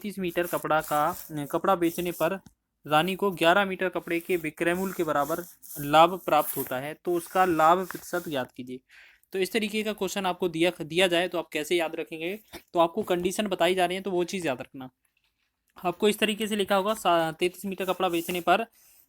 30 metre कपड़ा बेचने पर रानी को 11 मीटर कपड़े के विक्रय मूल्य के बराबर लाभ प्राप्त होता है, तो उसका लाभ प्रतिशत ज्ञात कीजिए। तो इस तरीके का क्वेश्चन आपको दिया दिया जाए तो आप कैसे याद रखेंगे? तो आपको कंडीशन बताई जा रही है तो वो चीज़ याद रखना। आपको इस तरीके से लिखा होगा 33 मीटर कपड़ा बेचने पर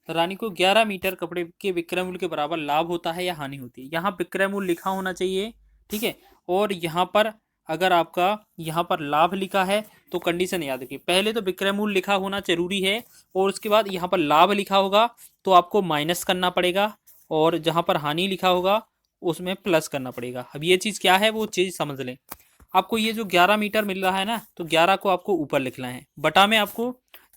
रानी को 11 मीटर कपड़े के विक्रय मूल्य के बराबर लाभ होता है या हानि होती है। यहाँ विक्रय मूल्य लिखा होना चाहिए, ठीक है। और यहाँ पर अगर आपका यहाँ पर लाभ लिखा है तो कंडीशन याद रखिए, पहले तो विक्रय मूल्य लिखा होना जरूरी है और उसके बाद यहाँ पर लाभ लिखा होगा तो आपको माइनस करना पड़ेगा, और जहाँ पर हानि लिखा होगा उसमें प्लस करना पड़ेगा। अब ये चीज़ क्या है वो चीज़ समझ लें। आपको ये जो 11 मीटर मिल रहा है ना, तो 11 को आपको ऊपर लिखना है, बटा में आपको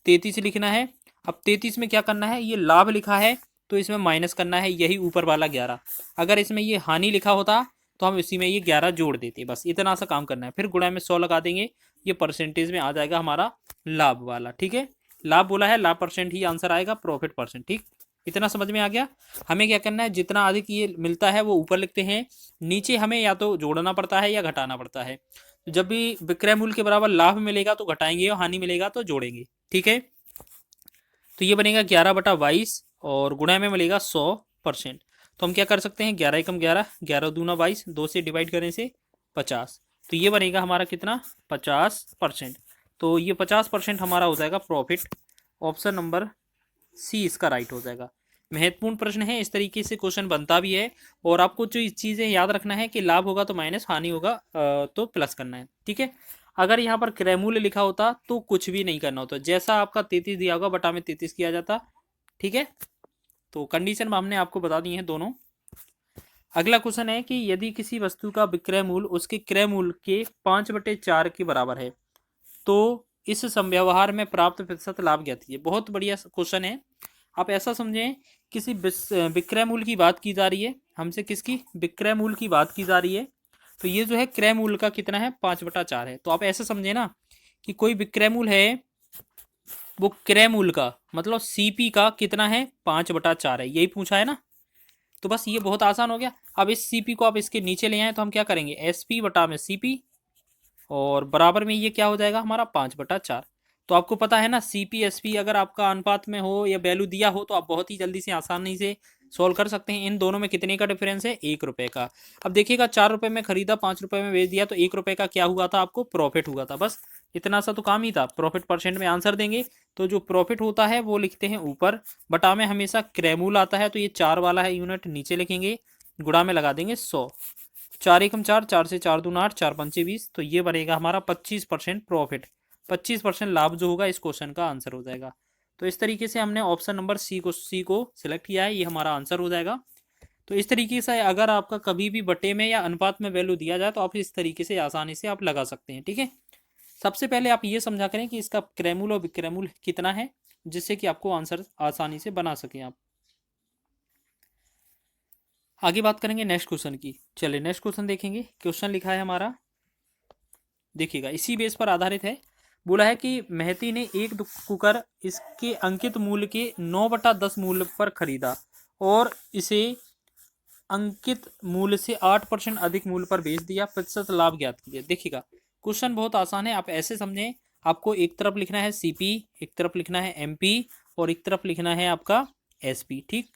33 लिखना है। अब 33 में क्या करना है, ये लाभ लिखा है तो इसमें माइनस करना है, यही ऊपर वाला 11। अगर इसमें ये हानि लिखा होता तो हम इसी में ये 11 जोड़ देते, बस इतना सा काम करना है। फिर गुणा में 100 लगा देंगे, ये परसेंटेज में आ जाएगा हमारा लाभ वाला, ठीक है। लाभ बोला है, लाभ परसेंट ही आंसर आएगा, प्रॉफिट परसेंट, ठीक। इतना समझ में आ गया। हमें क्या करना है, जितना अधिक ये मिलता है वो ऊपर लिखते हैं, नीचे हमें या तो जोड़ना पड़ता है या घटाना पड़ता है। जब भी विक्रय मूल्य के बराबर लाभ मिलेगा तो घटाएंगे और हानि मिलेगा तो जोड़ेंगे, ठीक है। तो ये बनेगा 11/22 और गुणा में मिलेगा 100%। तो हम क्या कर सकते हैं, 11 एकम 11, 11 दूना 22, 2 से डिवाइड करने से 50। तो ये बनेगा हमारा कितना, 50%। तो ये 50% हमारा हो जाएगा प्रॉफिट। ऑप्शन नंबर सी इसका राइट हो जाएगा। महत्वपूर्ण प्रश्न है, इस तरीके से क्वेश्चन बनता भी है। और आपको जो चीज़ें याद रखना है कि लाभ होगा तो माइनस, हानि होगा तो प्लस करना है, ठीक है। अगर यहाँ पर क्रय मूल्य लिखा होता तो कुछ भी नहीं करना होता, जैसा आपका 33 दिया होगा बटा में 33 किया जाता, ठीक है। तो कंडीशन में हमने आपको बता दी है दोनों। अगला क्वेश्चन है कि यदि किसी वस्तु का विक्रय मूल्य उसके क्रय मूल्य के 5/4 के बराबर है तो इस व्यवहार में प्राप्त प्रतिशत लाभ ज्ञात कीजिए। बहुत बढ़िया क्वेश्चन है। आप ऐसा समझें, किसी विक्रय मूल्य की बात की जा रही है हमसे, किसकी, विक्रय मूल्य की बात की जा रही है। तो ये जो है क्रय मूल्य का कितना है, 5/4 है। तो आप ऐसा समझे ना कि कोई विक्रय मूल्य है, वो क्रय मूल्य का मतलब सीपी का कितना है, 5/4 है, यही पूछा है ना। तो बस ये बहुत आसान हो गया। अब इस सीपी को आप इसके नीचे ले आए तो हम क्या करेंगे, एसपी बटा में सीपी, और बराबर में ये क्या हो जाएगा हमारा 5/4। तो आपको पता है ना, सीपी एसपी अगर आपका अनुपात में हो या वैल्यू दिया हो तो आप बहुत ही जल्दी से आसानी से सॉल्व कर सकते हैं। इन दोनों में कितने का डिफरेंस है, 1 रुपए का। अब देखिएगा, 4 रुपए में खरीदा, 5 रुपए में बेच दिया, तो 1 रुपए का क्या हुआ था, आपको प्रॉफिट हुआ था। बस इतना सा तो काम ही था। प्रॉफिट परसेंट में आंसर देंगे तो जो प्रॉफिट होता है वो लिखते हैं ऊपर, बटा में हमेशा क्रय मूल्य आता है तो ये 4 वाला है यूनिट नीचे लिखेंगे, गुणा में लगा देंगे 100। 4 एकम 4, 4 से 4 दूना 8, 4 पंचे 20। तो ये बनेगा हमारा 25% प्रॉफिट। 25% लाभ जो होगा इस क्वेश्चन का आंसर हो जाएगा। तो इस तरीके से हमने ऑप्शन नंबर सी को सिलेक्ट किया है, ये हमारा आंसर हो जाएगा। तो इस तरीके से अगर आपका कभी भी बटे में या अनुपात में वैल्यू दिया जाए तो आप इस तरीके से आसानी से आप लगा सकते हैं, ठीक है। सबसे पहले आप ये समझा करें कि इसका क्रय मूल्य और विक्रय मूल्य कितना है, जिससे कि आपको आंसर आसानी से बना सकें आप। आगे बात करेंगे नेक्स्ट क्वेश्चन की। चलिए नेक्स्ट क्वेश्चन देखेंगे। क्वेश्चन लिखा है हमारा, देखिएगा इसी बेस पर आधारित है। बोला है कि महती ने एक कुकर इसके अंकित मूल्य के 9/10 मूल्य पर खरीदा और इसे अंकित मूल्य से 8% अधिक मूल्य पर बेच दिया, प्रतिशत लाभ ज्ञात कीजिए। देखिएगा क्वेश्चन बहुत आसान है, आप ऐसे समझें। आपको एक तरफ लिखना है सीपी, एक तरफ लिखना है एमपी, और एक तरफ लिखना है आपका एसपी, ठीक।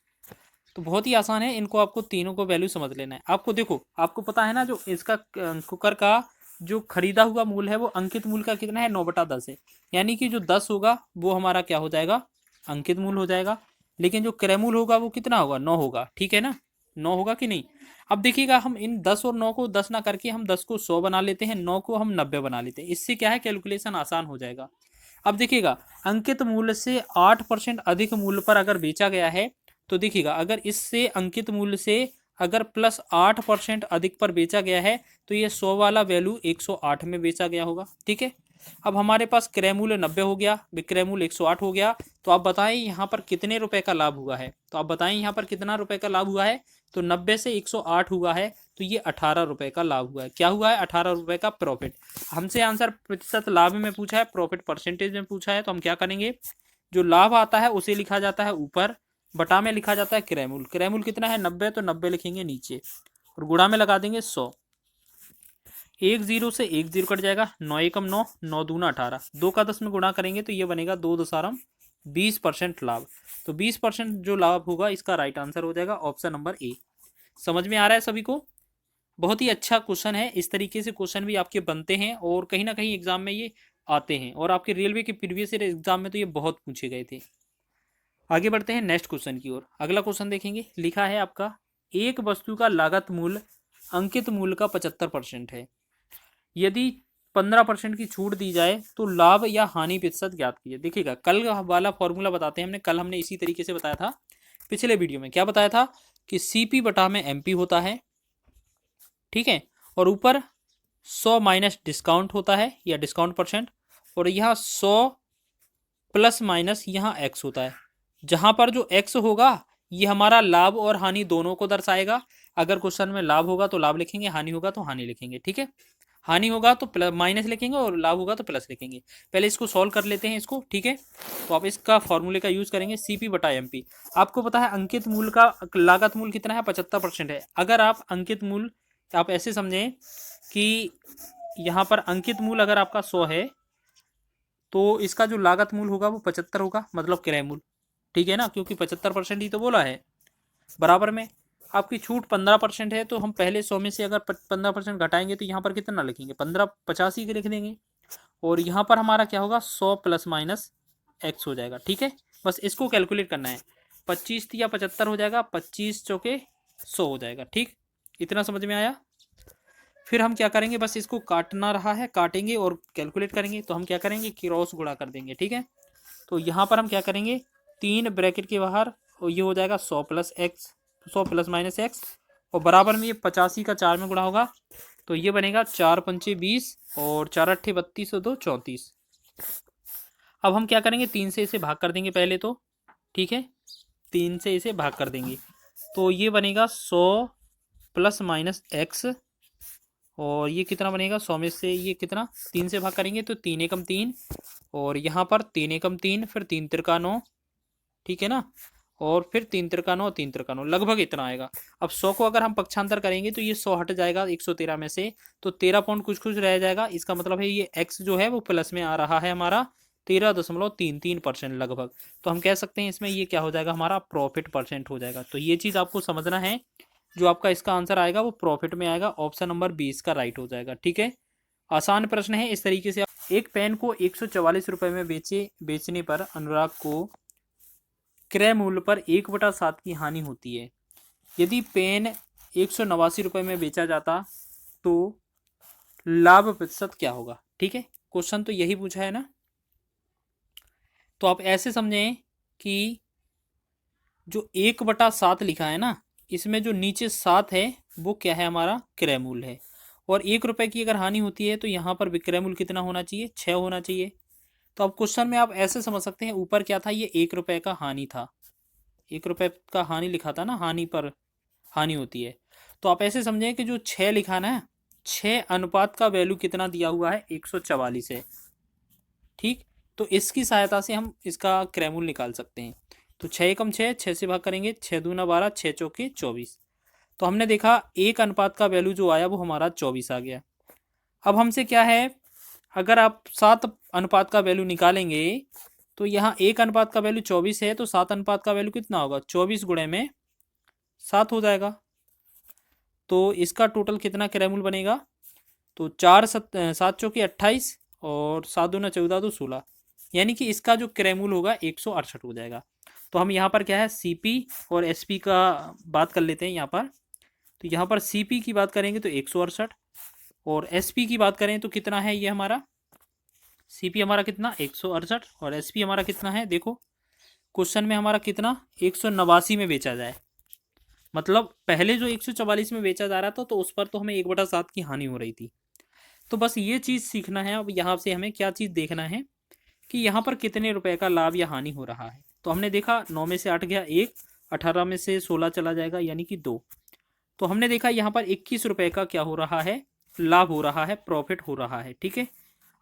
तो बहुत ही आसान है, इनको आपको तीनों को वैल्यू समझ लेना है। आपको देखो, आपको पता है ना, जो इसका कुकर का जो खरीदा हुआ मूल्य है वो अंकित मूल्य का कितना है, 9/10 है। यानी कि जो 10 होगा वो हमारा क्या हो जाएगा, अंकित मूल्य हो जाएगा। लेकिन जो क्रय मूल्य होगा वो कितना होगा, 9 होगा, ठीक है ना। 9 होगा कि नहीं। अब देखिएगा, हम इन 10 और 9 को 10 ना करके हम 10 को 100 बना लेते हैं, 9 को हम 90 बना लेते हैं। इससे क्या है, कैलकुलेशन आसान हो जाएगा। अब देखिएगा, अंकित मूल्य से 8% अधिक मूल्य पर अगर बेचा गया है तो देखिएगा, अगर इससे अंकित मूल्य से अगर +8% अधिक पर बेचा गया है तो ये 100 वाला वैल्यू 108 में बेचा गया होगा, ठीक है। अब हमारे पास क्रय मूल्य 90 हो गया, विक्रय मूल्य 108 हो गया। तो आप बताएं यहाँ पर कितने रुपए का लाभ हुआ है, तो आप बताएं यहाँ पर कितना रुपए का लाभ हुआ है। तो 90 से 108 हुआ है तो ये 18 रुपए का लाभ हुआ है। क्या हुआ है, 18 रुपए का प्रॉफिट। हमसे आंसर प्रतिशत लाभ में पूछा है, प्रॉफिट परसेंटेज में पूछा है, तो हम क्या करेंगे, जो लाभ आता है उसे लिखा जाता है ऊपर, बटा में लिखा जाता है क्रय मूल्य। क्रय मूल्य कितना है, 90, तो 90 लिखेंगे नीचे और गुणा में लगा देंगे 100। एक जीरो से एक जीरो कट जाएगा, 9 एकम 9, 9 दूना 18, 2 का 10 में गुणा करेंगे तो ये बनेगा 2 दशारम 20% लाभ। तो 20% जो लाभ होगा इसका राइट आंसर हो जाएगा ऑप्शन नंबर ए। समझ में आ रहा है सभी को? बहुत ही अच्छा क्वेश्चन है। इस तरीके से क्वेश्चन भी आपके बनते हैं और कहीं ना कहीं एग्जाम में ये आते हैं, और आपके रेलवे के प्रीवियस ईयर एग्जाम में तो ये बहुत पूछे गए थे। आगे बढ़ते हैं नेक्स्ट क्वेश्चन की ओर। अगला क्वेश्चन देखेंगे। लिखा है आपका, एक वस्तु का लागत मूल्य अंकित मूल्य का 75% है। यदि 15% की छूट दी जाए तो लाभ या हानि प्रतिशत ज्ञात कीजिए। देखिएगा, कल वाला फॉर्मूला बताते हैं हमने। कल हमने इसी तरीके से बताया था। पिछले वीडियो में क्या बताया था कि सीपी बटा में एमपी होता है, ठीक है, और ऊपर 100 माइनस डिस्काउंट होता है या डिस्काउंट परसेंट, और यहाँ 100 प्लस माइनस यहाँ एक्स होता है। जहां पर जो एक्स होगा ये हमारा लाभ और हानि दोनों को दर्शाएगा। अगर क्वेश्चन में लाभ होगा तो लाभ लिखेंगे, हानि होगा तो हानि लिखेंगे, ठीक है। हानि होगा तो प्लस माइनस लिखेंगे और लाभ होगा तो प्लस लिखेंगे। पहले इसको सॉल्व कर लेते हैं इसको, ठीक है। तो आप इसका फॉर्मूले का यूज करेंगे, सीपी बटा एमपी। आपको पता है अंकित मूल्य का लागत मूल्य कितना है, 75% है। अगर आप अंकित मूल्य, आप ऐसे समझें कि यहाँ पर अंकित मूल्य अगर आपका 100 है तो इसका जो लागत मूल्य होगा वो 75 होगा, मतलब क्रय मूल्य, ठीक है ना, क्योंकि 75% ही तो बोला है। बराबर में आपकी छूट 15% है, तो हम पहले 100 में से अगर 15% घटाएंगे तो यहाँ पर कितना लिखेंगे, 15 85 के लिख देंगे, और यहाँ पर हमारा क्या होगा, 100 प्लस माइनस एक्स हो जाएगा, ठीक है। बस इसको कैलकुलेट करना है। 25 या 75 हो जाएगा, 25 चौके 100 हो जाएगा, ठीक। इतना समझ में आया? फिर हम क्या करेंगे, बस इसको काटना रहा है, काटेंगे और कैलकुलेट करेंगे। तो हम क्या करेंगे, क्रॉस गुणा कर देंगे, ठीक है। तो यहाँ पर हम क्या करेंगे, 3 ब्रैकेट के बाहर, और ये हो जाएगा 100 plus x, 100 plus minus x, और बराबर में ये 85 का 4 में गुणा होगा, तो ये बनेगा 4 पंचे 20 और 4 अट्ठे 32 और 2 34। अब हम क्या करेंगे, 3 से इसे भाग कर देंगे पहले तो, ठीक है। 3 से इसे भाग कर देंगे तो ये बनेगा 100 प्लस माइनस एक्स, और ये कितना बनेगा, 100 में से ये कितना, 3 से भाग करेंगे तो 3 एकम 3, और यहाँ पर 3 एकम 3, फिर 3 तिरका 9, ठीक है ना, और फिर 3 तिरका 9, 3 तिरका 9, लगभग इतना आएगा। अब 100 को अगर हम पक्षांतर करेंगे तो ये 100 हट जाएगा 113 में से, तो 13 पॉइंट कुछ कुछ रह जाएगा। इसका मतलब है ये एक्स जो है वो प्लस में आ रहा है हमारा 13.33% लगभग। तो हम कह सकते हैं इसमें ये क्या हो जाएगा, हमारा प्रॉफिट परसेंट हो जाएगा। तो ये चीज़ आपको समझना है। जो आपका इसका आंसर आएगा वो प्रॉफिट में आएगा, ऑप्शन नंबर 20 का राइट हो जाएगा, ठीक है। आसान प्रश्न है। इस तरीके से आप एक पेन को 144 रुपये में बेचने पर अनुराग को क्रय मूल्य पर 1/7 की हानि होती है। यदि पेन 189 रुपये में बेचा जाता तो लाभ प्रतिशत क्या होगा, ठीक है। क्वेश्चन तो यही पूछा है ना। तो आप ऐसे समझें कि जो 1/7 लिखा है ना, इसमें जो नीचे 7 है वो क्या है, हमारा क्रय मूल्य है। और 1 रुपये की अगर हानि होती है तो यहाँ पर विक्रय मूल्य कितना होना चाहिए, 6 होना चाहिए। तो अब क्वेश्चन में आप ऐसे समझ सकते हैं, ऊपर क्या था, ये 1 रुपये का हानि था, 1 रुपये का हानि लिखा था ना, हानि पर हानि होती है। तो आप ऐसे समझें कि जो 6 लिखा ना, 6 अनुपात का वैल्यू कितना दिया हुआ है, 144 है, ठीक। तो इसकी सहायता से हम इसका क्रय मूल्य निकाल सकते हैं। तो 6 एकम 6, 6 से भाग करेंगे, 6 दूना 12, 6 चौके 24। तो हमने देखा एक अनुपात का वैल्यू जो आया वो हमारा 24 आ गया। अब हमसे क्या है, अगर आप 7 अनुपात का वैल्यू निकालेंगे तो यहाँ 1 अनुपात का वैल्यू 24 है, तो 7 अनुपात का वैल्यू कितना होगा, 24 गुणे में 7 हो जाएगा। तो इसका टोटल कितना क्रय मूल्य बनेगा, तो 7 चौके 28 और 7 दूना 14 तो 16, यानी कि इसका जो क्रय मूल्य होगा 168 हो जाएगा। तो हम यहाँ पर क्या है, सीपी और एसपी का बात कर लेते हैं यहाँ पर। तो यहाँ पर सीपी की बात करेंगे तो 168, और एसपी की बात करें तो कितना है, ये हमारा सीपी हमारा कितना 168, और एसपी हमारा कितना है, देखो क्वेश्चन में हमारा कितना 189 में बेचा जाए, मतलब पहले जो 144 में बेचा जा रहा था तो उस पर तो हमें 1/7 की हानि हो रही थी। तो बस ये चीज़ सीखना है। अब यहाँ से हमें क्या चीज़ देखना है कि यहाँ पर कितने रुपए का लाभ या हानि हो रहा है। तो हमने देखा 9 में से 8 गया 1, 18 में से 16 चला जाएगा यानी कि 2। तो हमने देखा यहाँ पर 21 रुपये का क्या हो रहा है, लाभ हो रहा है, प्रॉफिट हो रहा है, ठीक है।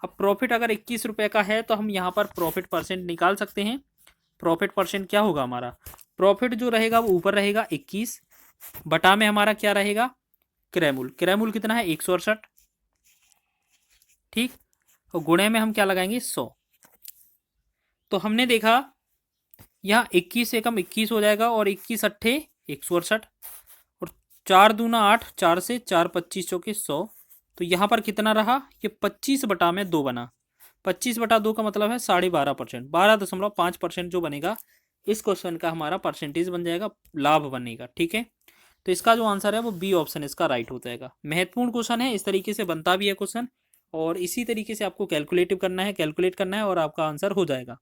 अब प्रॉफिट अगर 21 रुपये का है तो हम यहाँ पर प्रॉफिट परसेंट निकाल सकते हैं। प्रॉफिट परसेंट क्या होगा हमारा, प्रॉफिट जो रहेगा वो ऊपर रहेगा 21, बटा में हमारा क्या रहेगा, क्रय मूल्य। क्रय मूल्य कितना है 168, ठीक। और गुणे में हम क्या लगाएंगे 100। तो हमने देखा यहाँ 21 एकम 21 हो जाएगा और 21 अट्ठे 168 और 4 दूना 8, 4 से 4 25 चौके 100। तो यहाँ पर कितना रहा, ये 25 बटा में 2 बना। 25 बटा 2 का मतलब है 12.5%, 12.5% जो बनेगा इस क्वेश्चन का हमारा परसेंटेज बन जाएगा, लाभ बनेगा। ठीक है, तो इसका जो आंसर है वो बी ऑप्शन इसका राइट हो जाएगा। महत्वपूर्ण क्वेश्चन है, इस तरीके से बनता भी है क्वेश्चन, और इसी तरीके से आपको कैलकुलेटिव करना है, कैलकुलेट करना है और आपका आंसर हो जाएगा।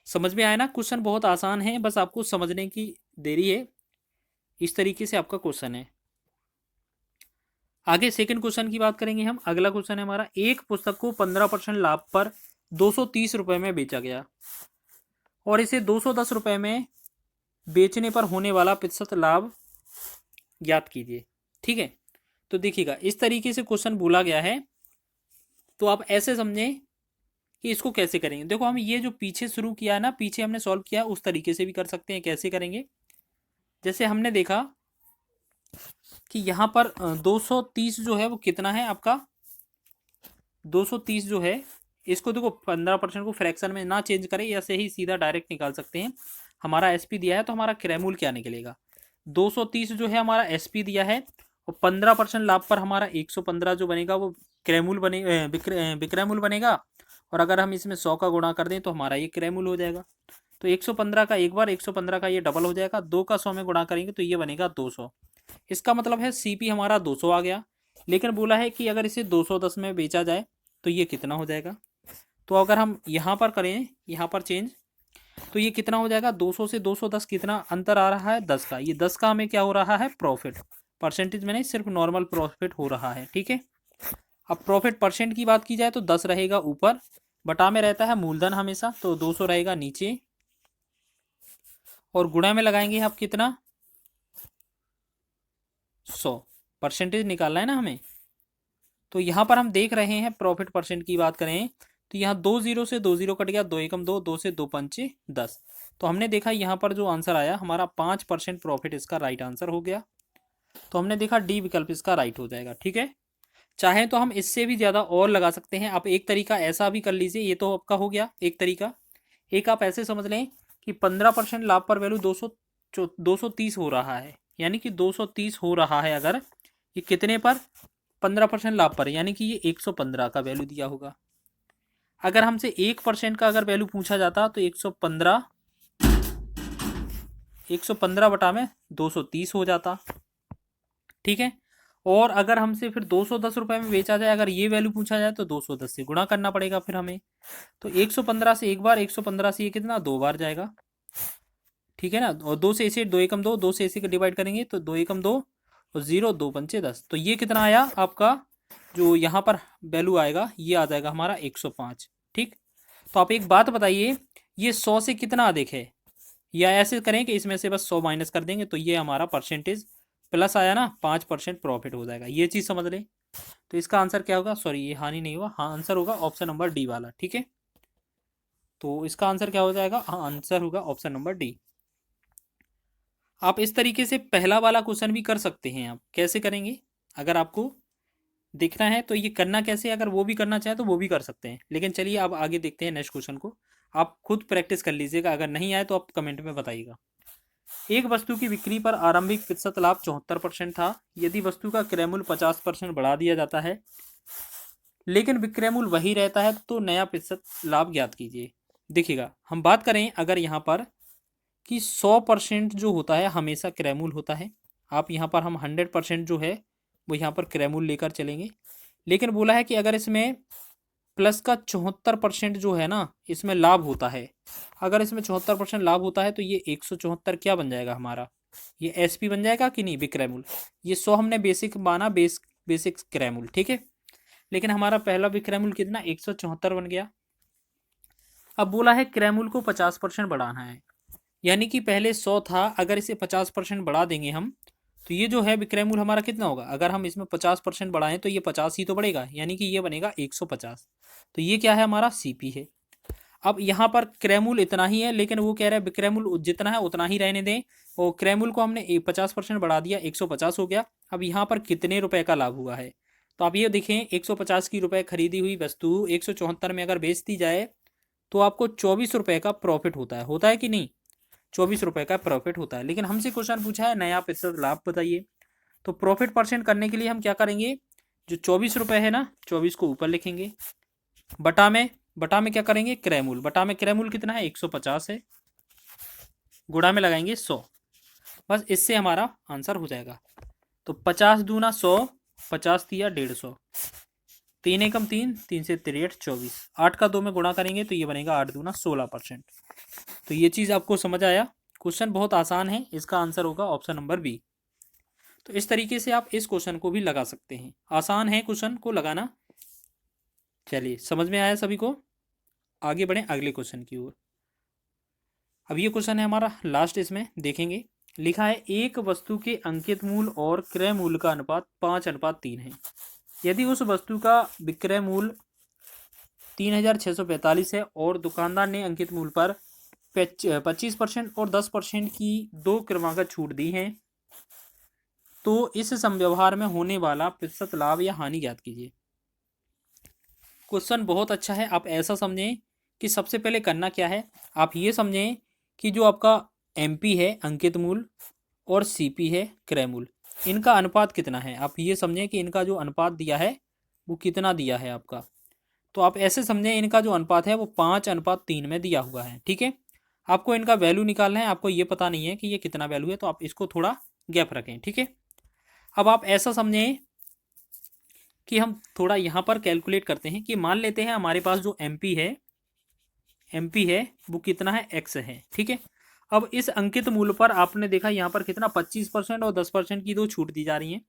समझ में आया ना, क्वेश्चन बहुत आसान है, बस आपको समझने की देरी है। इस तरीके से आपका क्वेश्चन है। आगे सेकंड क्वेश्चन की बात करेंगे हम। अगला क्वेश्चन है हमारा, एक पुस्तक को 15% लाभ पर 230 रुपए में बेचा गया और इसे 210 रुपए में बेचने पर होने वाला प्रतिशत लाभ ज्ञात कीजिए। ठीक है, तो देखिएगा इस तरीके से क्वेश्चन बोला गया है, तो आप ऐसे समझें कि इसको कैसे करेंगे। देखो हम ये जो पीछे शुरू किया है ना, पीछे हमने सॉल्व किया, उस तरीके से भी कर सकते हैं। कैसे करेंगे, जैसे हमने देखा कि यहाँ पर 230 जो है वो कितना है आपका, 230 जो है इसको देखो 15% को फ्रैक्शन में ना चेंज करें, ऐसे ही सीधा डायरेक्ट निकाल सकते हैं। हमारा एसपी दिया है तो हमारा क्रैमूल क्या निकलेगा, 230 जो है हमारा एसपी दिया है और 15% लाभ पर हमारा 115 जो बनेगा वो क्रैमूल बने विक्रैमूल बनेगा। और अगर हम इसमें 100 का गुणा कर दें तो हमारा ये क्रैमूल हो जाएगा। तो 115 का एक बार, 115 का ये डबल हो जाएगा, 2 का 100 में गुणा करेंगे तो ये बनेगा 200। इसका मतलब है सीपी हमारा 200 आ गया। लेकिन बोला है कि अगर इसे 210 में बेचा जाए तो ये कितना हो जाएगा। तो अगर हम यहाँ पर करें, यहाँ पर चेंज, तो ये कितना हो जाएगा, 200 से 210 कितना अंतर आ रहा है, 10 का। ये 10 का हमें क्या हो रहा है, प्रॉफिट। परसेंटेज में नहीं, सिर्फ नॉर्मल प्रॉफिट हो रहा है। ठीक है, अब प्रॉफिट परसेंट की बात की जाए तो 10 रहेगा ऊपर, बटा में रहता है मूलधन हमेशा, तो 200 रहेगा नीचे और गुणा में लगाएंगे आप कितना, 100। परसेंटेज निकालना है ना हमें। तो यहाँ पर हम देख रहे हैं प्रॉफिट परसेंट की बात करें तो यहाँ 2 0 से 2 0 कट गया, 2 एकम 2, 2 से 2 पंचे 10। तो हमने देखा यहाँ पर जो आंसर आया हमारा 5% प्रॉफिट इसका राइट आंसर हो गया। तो हमने देखा डी विकल्प इसका राइट हो जाएगा। ठीक है, चाहे तो हम इससे भी ज़्यादा और लगा सकते हैं। आप एक तरीका ऐसा भी कर लीजिए, ये तो आपका हो गया एक तरीका। एक आप ऐसे समझ लें कि 15% लाभ पर वैल्यू 230 हो रहा है, यानी कि 230 हो रहा है अगर ये कितने पर, 15% लाभ पर, यानी कि ये 115 का वैल्यू दिया होगा। अगर हमसे 1% का अगर वैल्यू पूछा जाता तो 115 बटा में 230 हो जाता। ठीक है, और अगर हमसे फिर 210 रुपए में बेचा जाए, अगर ये वैल्यू पूछा जाए तो 210 से गुणा करना पड़ेगा फिर हमें। तो 115 से एक बार, 115 से ये कितना, 2 बार जाएगा। ठीक है ना, और 2 से इसे 2 एकम 2, 2 से इसे का डिवाइड करेंगे तो 2 एकम 2 और 0, 2 पंचे 10। तो ये कितना आया आपका, जो यहाँ पर वैल्यू आएगा ये आ जाएगा हमारा 105। ठीक, तो आप एक बात बताइए, ये 100 से कितना अधिक है, या ऐसे करें कि इसमें से बस 100 माइनस कर देंगे तो ये हमारा परसेंटेज प्लस आया ना, 5% प्रॉफिट हो जाएगा। ये चीज़ समझ लें। तो इसका आंसर क्या होगा, सॉरी ये हानि नहीं हुआ, हाँ आंसर होगा ऑप्शन नंबर डी वाला। ठीक है, तो इसका आंसर क्या हो जाएगा, हाँ आंसर होगा ऑप्शन नंबर डी। आप इस तरीके से पहला वाला क्वेश्चन भी कर सकते हैं। आप कैसे करेंगे, अगर आपको देखना है तो ये करना कैसे, अगर वो भी करना चाहे तो वो भी कर सकते हैं। लेकिन चलिए अब आगे देखते हैं नेक्स्ट क्वेश्चन को। आप खुद प्रैक्टिस कर लीजिएगा, अगर नहीं आए तो आप कमेंट में बताइएगा। एक वस्तु की बिक्री पर आरंभिक प्रतिशत लाभ 74% था। यदि वस्तु का क्रय मूल्य 50% बढ़ा दिया जाता है लेकिन विक्रय मूल्य वही रहता है तो नया प्रतिशत लाभ ज्ञात कीजिए। देखिएगा हम बात करें अगर यहाँ पर कि 100% जो होता है हमेशा क्रय मूल्य होता है। आप यहाँ पर हम 100% जो है वो यहाँ पर क्रय मूल्य लेकर चलेंगे। लेकिन बोला है कि अगर इसमें प्लस का 74% जो है ना इसमें लाभ होता है, अगर इसमें 74% लाभ होता है तो ये 174 क्या बन जाएगा हमारा, ये एसपी बन जाएगा कि नहीं, विक्रय मूल्य। ये 100 हमने बेसिक माना, बेसिक क्रय मूल्य। ठीक है, लेकिन हमारा पहला विक्रय मूल्य कितना, 174 बन गया। अब बोला है क्रय मूल्य को 50% बढ़ाना है, यानी कि पहले 100 था, अगर इसे 50% बढ़ा देंगे हम तो ये जो है विक्रय मूल्य हमारा कितना होगा, अगर हम इसमें 50% बढ़ाएं तो ये 50 ही तो बढ़ेगा, यानी कि ये बनेगा 150। तो ये क्या है, हमारा सीपी है। अब यहाँ पर क्रय मूल्य इतना ही है, लेकिन वो कह रहा है विक्रय मूल्य जितना है उतना ही रहने दें, और क्रय मूल्य को हमने 50% बढ़ा दिया, 150 हो गया। अब यहाँ पर कितने रुपए का लाभ हुआ है, तो आप ये देखें 150 की रुपए खरीदी हुई वस्तु 174 में अगर बेच दी जाए तो आपको 24 रुपए का प्रॉफिट होता है कि नहीं? 24 रुपए का प्रॉफिट होता है। लेकिन हमसे क्वेश्चन पूछा है नया प्रतिशत लाभ बताइए। तो प्रॉफिट परसेंट करने के लिए हम क्या करेंगे, जो 24 रुपए है ना, 24 को ऊपर लिखेंगे, बटा में क्या करेंगे, क्रयमूल, बटा में क्रयमूल कितना है 150 है, गुणा में लगाएंगे 100। बस इससे हमारा आंसर हो जाएगा। तो 50 दूना 100, 50 दिया 150, 3 एकम 3, 3 से 3 24, 8 का 2 में गुणा करेंगे तो ये बनेगा 8 दूना 16%। तो ये चीज़ आपको समझ आया। क्वेश्चन बहुत आसान है, इसका आंसर होगा ऑप्शन नंबर बी। तो इस तरीके से आप इस क्वेश्चन को भी लगा सकते हैं, आसान है क्वेश्चन को लगाना। चलिए, समझ में आया सभी को? आगे बढ़ें अगले क्वेश्चन की ओर। अब ये क्वेश्चन है हमारा लास्ट, इसमें देखेंगे। लिखा है एक वस्तु के अंकित मूल्य और क्रय मूल्य का अनुपात 5:3 है। यदि उस वस्तु का विक्रय मूल्य 3645 है और दुकानदार ने अंकित मूल्य पर 25% और 10% की दो क्रमागत छूट दी है, तो इस समव्यवहार में होने वाला प्रतिशत लाभ या हानि ज्ञात कीजिए। क्वेश्चन बहुत अच्छा है। आप ऐसा समझें कि सबसे पहले करना क्या है, आप ये समझें कि जो आपका एमपी है अंकित मूल्य और सीपी है क्रय मूल्य, इनका अनुपात कितना है। आप ये समझें कि इनका जो अनुपात दिया है वो कितना दिया है आपका। तो आप ऐसे समझें इनका जो अनुपात है वो 5:3 में दिया हुआ है। ठीक है, आपको इनका वैल्यू निकालना है, आपको ये पता नहीं है कि ये कितना वैल्यू है, तो आप इसको थोड़ा गैप रखें। ठीक है, अब आप ऐसा समझें कि हम थोड़ा यहाँ पर कैलकुलेट करते हैं कि मान लेते हैं हमारे पास जो एमपी है वो कितना है, एक्स है। ठीक है, अब इस अंकित मूल्य पर आपने देखा यहाँ पर कितना 25% और 10% की दो छूट दी जा रही है।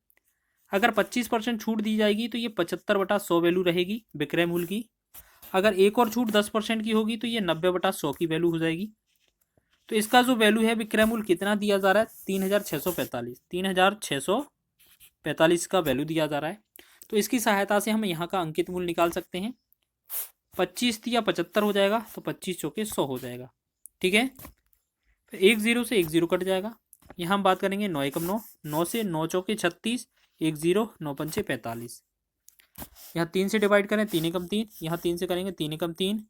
अगर 25% छूट दी जाएगी तो ये 75/100 वैल्यू रहेगी विक्रय मूल्य की। अगर एक और छूट 10% की होगी तो ये 90/100 की वैल्यू हो जाएगी। तो इसका जो वैल्यू है विक्रय मूल्य कितना दिया जा रहा है, 3645 का वैल्यू दिया जा रहा है। तो इसकी सहायता से हम यहाँ का अंकित मूल्य निकाल सकते हैं। 25 या 75 हो जाएगा, तो 25 चौके 100 हो जाएगा। ठीक है, तो 1 0 से 1 0 कट जाएगा। यहाँ हम बात करेंगे 9 एकम 9, 9 से 9 चौके 36, 1 0, 9 पंचे 45। यहाँ 3 से डिवाइड करें 3 एकम 3, यहाँ 3 से करेंगे 3 एकम 3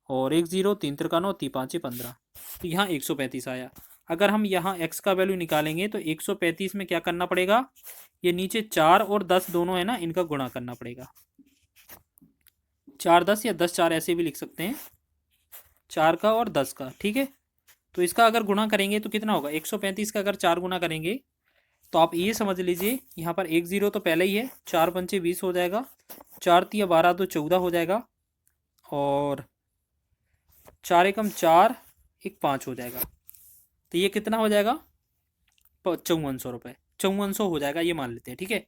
और 1 0, 3 त्रिका 9, 3 5 15, तो यहाँ 135 आया। अगर हम यहाँ x का वैल्यू निकालेंगे तो 135 में क्या करना पड़ेगा, ये नीचे 4 और 10 दोनों है ना, इनका गुणा करना पड़ेगा। 4 10 या 10 4 ऐसे भी लिख सकते हैं, 4 का और 10 का। ठीक है, तो इसका अगर गुणा करेंगे तो कितना होगा, 135 का अगर 4 गुना करेंगे तो आप ये समझ लीजिए यहाँ पर 1 0 तो पहले ही है, 4 पंचे 20 हो जाएगा, 4 तिया 12 तो 14 हो जाएगा, और 4 एकम 4, 1 5 हो जाएगा। तो ये कितना हो जाएगा, 5400 रुपये, 5400 हो जाएगा, ये मान लेते हैं। ठीक है,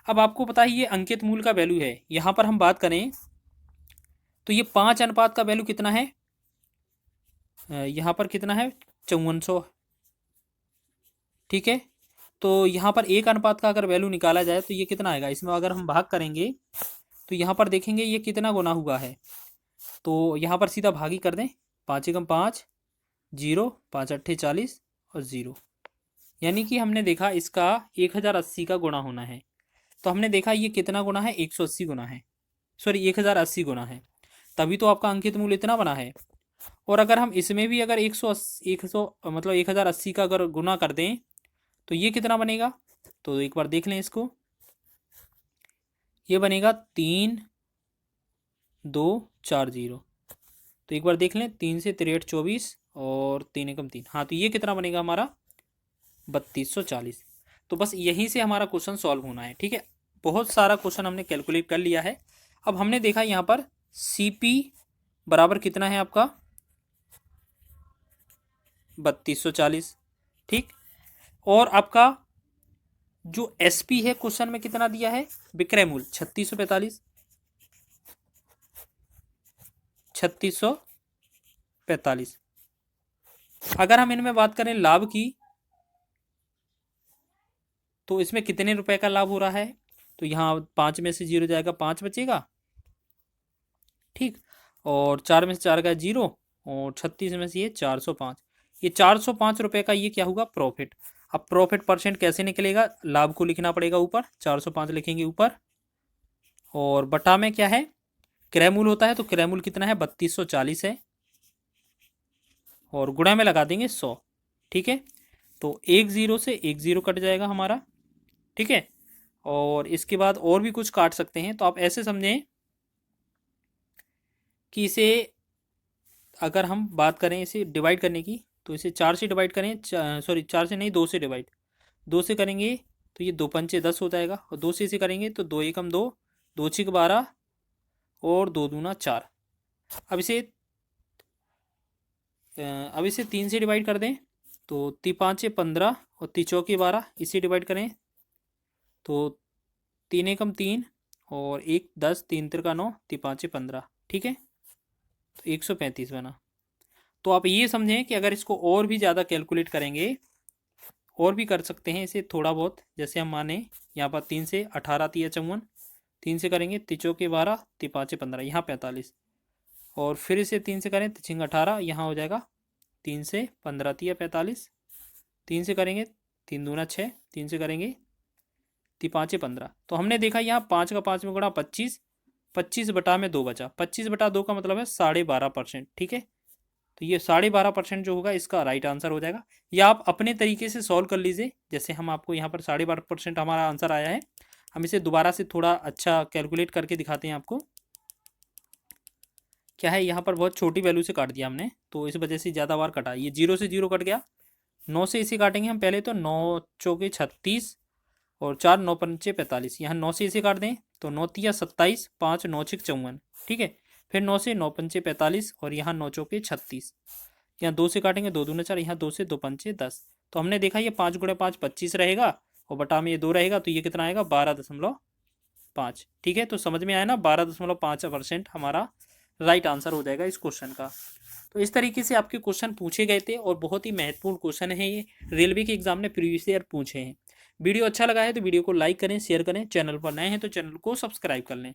अब आपको पता है ये अंकित मूल्य का वैल्यू है। यहाँ पर हम बात करें तो ये 5 अनुपात का वैल्यू कितना है, यहाँ पर कितना है 5400। ठीक है, तो यहाँ पर 1 अनुपात का अगर वैल्यू निकाला जाए तो ये कितना आएगा, इसमें अगर हम भाग करेंगे तो यहाँ पर देखेंगे ये कितना गुना हुआ है, तो यहाँ पर सीधा भागी कर दें, 5 एकम 5, 0, 5 अट्ठे 40 और 0, यानी कि हमने देखा इसका 1080 का गुणा होना है। तो हमने देखा ये कितना गुना है, 180 गुना है, सॉरी 1080 गुना है, तभी तो आपका अंकित मूल्य इतना बना है। और अगर हम इसमें भी अगर 100 मतलब 1080 का अगर गुना कर दें तो ये कितना बनेगा, तो एक बार देख लें इसको, ये बनेगा 3 2 4 0। तो एक बार देख लें, 3 से 63 24 और 3 एकम 3, हाँ, तो ये कितना बनेगा हमारा 3240। तो बस यहीं से हमारा क्वेश्चन सॉल्व होना है। ठीक है, बहुत सारा क्वेश्चन हमने कैलकुलेट कर लिया है। अब हमने देखा यहाँ पर सीपी बराबर कितना है आपका 3240। ठीक, और आपका जो एसपी है क्वेश्चन में कितना दिया है, विक्रय मूल्य 3645। अगर हम इनमें बात करें लाभ की तो इसमें कितने रुपए का लाभ हो रहा है, तो यहाँ 5 में से 0 जाएगा, 5 बचेगा। ठीक, और 4 में से 4 का 0 और 36 में से ये 405, ये 405 रुपये का ये क्या होगा, प्रॉफिट। अब प्रॉफिट परसेंट कैसे निकलेगा, लाभ को लिखना पड़ेगा ऊपर, 405 लिखेंगे ऊपर, और बटा में क्या है, क्रयमूल होता है, तो क्रयमूल कितना है 3240 है, और गुणा में लगा देंगे 100। ठीक है, तो एक जीरो से एक जीरो कट जाएगा हमारा। ठीक है, और इसके बाद और भी कुछ काट सकते हैं, तो आप ऐसे समझें कि इसे अगर हम बात करें इसे डिवाइड करने की, तो इसे 4 से डिवाइड करें, सॉरी 4 से नहीं, 2 से डिवाइड, 2 से करेंगे तो ये 2 पंचे 10 हो जाएगा, और 2 से इसे करेंगे तो 2 एकम 2, 2 छिक 12, और 2 दूना 4। अब इसे अब इसे 3 से डिवाइड कर दें, तो ती 5 15 और ती चौकी 12, इसे डिवाइड करें तो 3 एकम 3 और 1 10, 3 तिरका 9, ती 5 15। ठीक है, तो 135 बना। तो आप ये समझें कि अगर इसको और भी ज़्यादा कैलकुलेट करेंगे, और भी कर सकते हैं इसे थोड़ा बहुत, जैसे हम माने यहाँ पर 3 से 18 तिया 54, 3 से करेंगे तिचो के 12, ती 5 15, यहाँ 45, और फिर इसे 3 से करें तिचिंग 18, यहाँ हो जाएगा 3 से 15 तिया 45, 3 से करेंगे 3 दूना 6, 3 से करेंगे ती 5 15। तो हमने देखा यहाँ 5 का 5 में गुणा 25, 25 बटा में 2 बचा, 25 बटा 2 का मतलब है 12.5%। ठीक है, तो ये 12.5% जो होगा इसका राइट आंसर हो जाएगा। या आप अपने तरीके से सॉल्व कर लीजिए, जैसे हम आपको यहाँ पर 12.5% हमारा आंसर आया है, हम इसे दोबारा से थोड़ा अच्छा कैलकुलेट करके दिखाते हैं आपको। क्या है, यहाँ पर बहुत छोटी वैल्यू से काट दिया हमने, तो इस वजह से ज़्यादा बार कटा, ये 0 से 0 कट गया। 9 से इसे काटेंगे हम पहले, तो 9 चौके 36 और 4 9 पंचे 45, यहाँ 9 से इसे काट दें तो 9 तिया 27, 5 9 छिक 54। ठीक है, फिर 9 से 9 पंचे 45, और यहाँ 9 चौके 36, यहाँ 2 से काटेंगे 2 दूने 4, यहाँ 2 से 2 पंचे 10। तो हमने देखा ये 5 गुणे 5 25 रहेगा, और बटा में ये 2 रहेगा, तो ये कितना आएगा 12.5। ठीक है, तो समझ में आया ना, 12.5% हमारा राइट आंसर हो जाएगा इस क्वेश्चन का। तो इस तरीके से आपके क्वेश्चन पूछे गए थे, और बहुत ही महत्वपूर्ण क्वेश्चन है ये, रेलवे के एग्जाम ने प्रीवियस ईयर पूछे हैं। वीडियो अच्छा लगा है तो वीडियो को लाइक करें, शेयर करें, चैनल पर नए हैं तो चैनल को सब्सक्राइब कर लें।